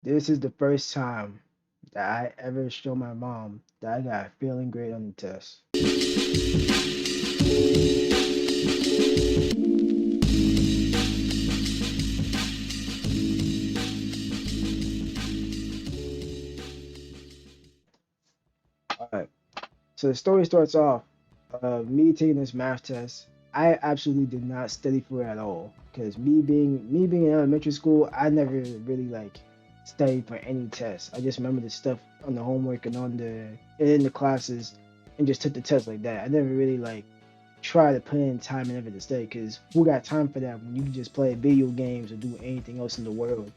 This is the first time that I ever show my mom that I got a feeling grade on the test. All right. So the story starts off me taking this math test. I absolutely did not study for it at all because me being in elementary school, I never really like studied for any tests. I just remember the stuff on the homework and on the in the classes and just took the test like that. I never really like try to put in time and effort to study because who got time for that when you can just play video games or do anything else in the world?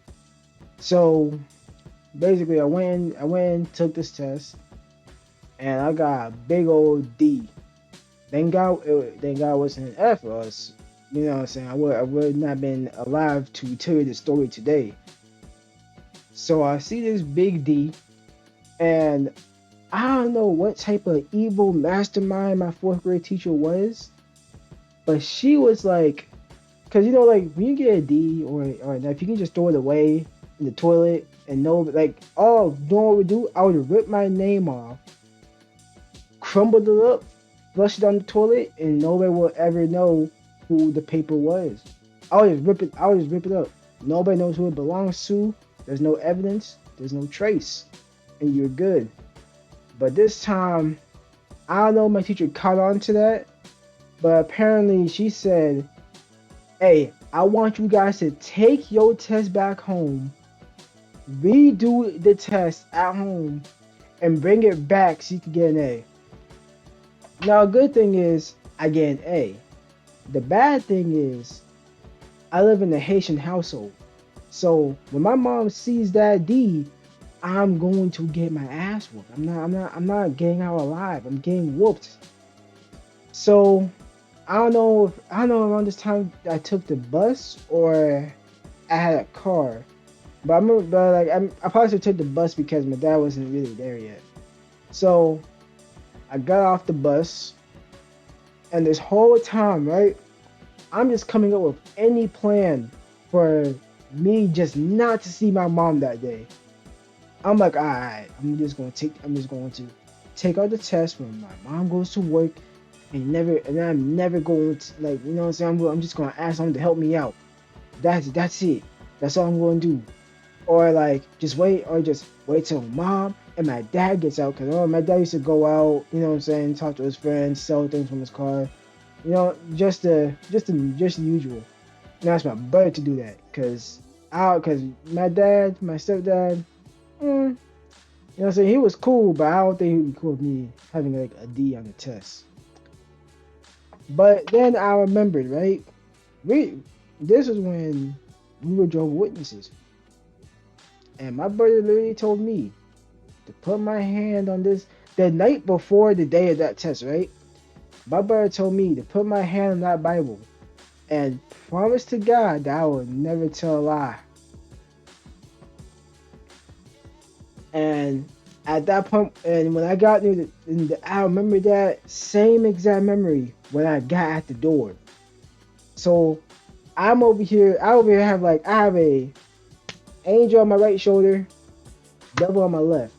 So basically, took this test, and I got a big old D. Thank God it wasn't an F for us. You know what I'm saying? I would not been alive to tell you the story today. So I see this big D, and I don't know what type of evil mastermind my fourth grade teacher was, but she was like, because like when you get a D or if you can just throw it away in the toilet and know, like, all no one would do, I would rip my name off, crumble it up, flush it down the toilet, and nobody will ever know who the paper was. I'll just rip it. I'll just rip it up. Nobody knows who it belongs to. There's no evidence. There's no trace, and you're good. But this time, I don't know. My teacher caught on to that, but apparently she said, "Hey, I want you guys to take your test back home, redo the test at home, and bring it back so you can get an A." Now, a good thing is I get an A. The bad thing is I live in a Haitian household. So when my mom sees that D, I'm going to get my ass whooped. I'm not getting out alive. I'm getting whooped. So I don't know around this time I took the bus or I had a car. But I remember, but like I probably should take the bus because my dad wasn't really there yet. So I got off the bus, and this whole time, right, I'm just coming up with any plan for me just not to see my mom that day. I'm like, all right, I'm just going to take out the test when my mom goes to work, and I'm never going to, like, you know what I'm saying. I'm just gonna ask someone to help me out. That's it. That's all I'm going to do. Or like just wait till mom and my dad gets out, because my dad used to go out, you know what I'm saying, talk to his friends, sell things from his car, just the usual. Now it's my brother to do that, because my dad, my stepdad, you know what I'm saying, he was cool, but I don't think he'd be cool with me having like a D on the test. But then I remembered, right? We This was when we were Jehovah's Witnesses, and my brother literally told me to put my hand on this the night before the day of that test, right? My brother told me to put my hand on that Bible and promise to God that I would never tell a lie. And at that point, and when I got near I remember that same exact memory when I got at the door. So I over here have like, I have a angel on my right shoulder, devil on my left.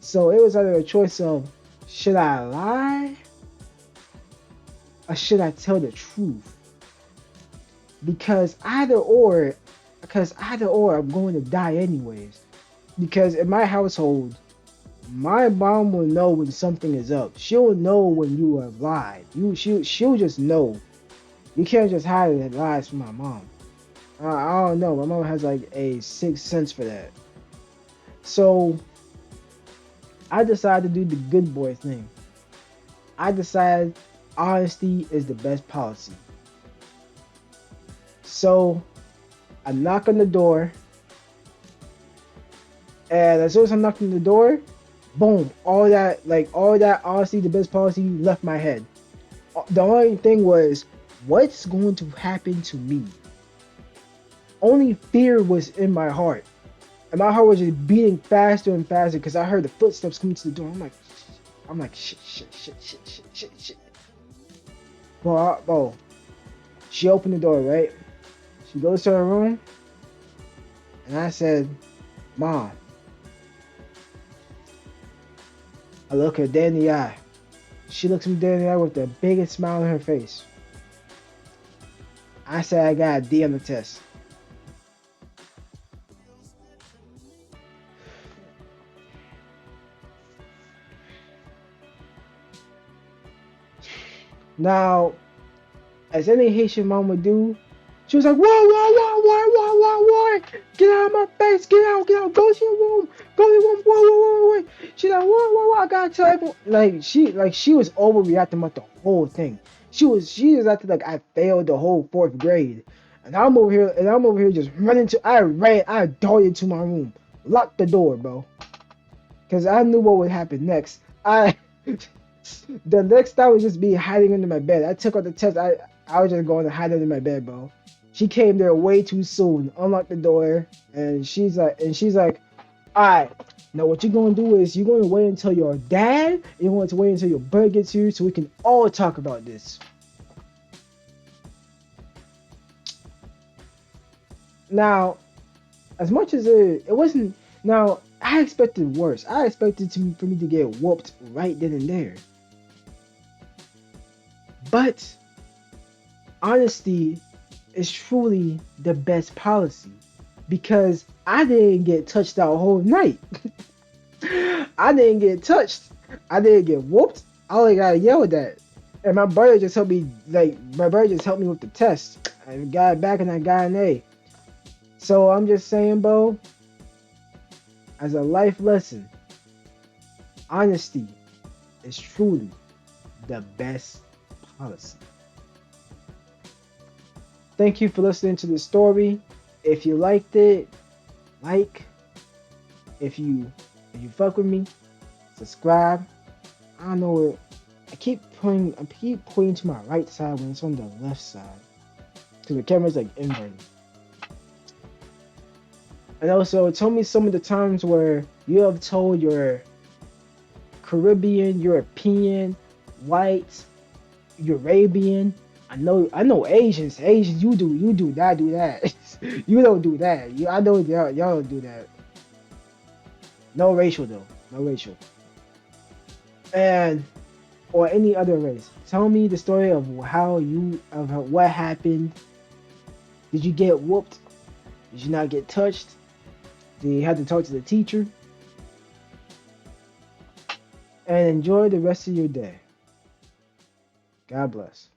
So it was either a choice of, should I lie or should I tell the truth? Because either or, I'm going to die anyways. Because in my household, my mom will know when something is up. She'll know when you have lied. She'll just know. You can't just hide the lies from my mom. I don't know. My mom has like a sixth sense for that. So I decided to do the good boy thing. I decided honesty is the best policy. So I knock on the door, and as soon as I knocked on the door, boom, all that honesty, the best policy left my head. The only thing was, what's going to happen to me? Only fear was in my heart. And my heart was just beating faster and faster because I heard the footsteps coming to the door. I'm like, shit. Bro, she opened the door, right? She goes to her room, and I said, Mom, I look her dead in the eye. She looks me dead in the eye with the biggest smile on her face. I say I got a D on the test. Now, as any Haitian mom would do, she was like, "Whoa, whoa, whoa, whoa, whoa, whoa, whoa! Get out of my face! Get out! Go to your room! Go to your room! Whoa, whoa, whoa, whoa!" She's like, "Whoa, whoa, whoa! I gotta tell everyone." Like she was overreacting about the whole thing. She was acting like I failed the whole fourth grade, and I'm over here just running to. I darted to my room, locked the door, bro, because I knew what would happen next. The next time was just me hiding under my bed. I took out the test. I was just going to hide under my bed, bro. She came there way too soon, unlocked the door, and she's like, all right. Now what you're gonna do is you're gonna wait until your dad. You're going to wait until your brother gets here so we can all talk about this. Now, as much as it wasn't. Now I expected worse. I expected for me to get whooped right then and there. But honesty is truly the best policy because I didn't get touched that whole night. I didn't get touched. I didn't get whooped. I only got yelled at. And my brother just helped me, like, my brother just helped me with the test. I got it back and I got an A. So I'm just saying, bro, as a life lesson, honesty is truly the best policy. Thank you for listening to the story. If you liked it, like. If you fuck with me, subscribe. I don't know it. I keep pointing to my right side when it's on the left side. Because the camera's like inverted. And also tell me some of the times where you have told your Caribbean, European, white, Arabian. I know Asians. Asians, you do that. You don't do that. I know y'all don't do that. No racial though. No racial. And or any other race. Tell me the story of what happened. Did you get whooped? Did you not get touched? Did you have to talk to the teacher? And enjoy the rest of your day. God bless.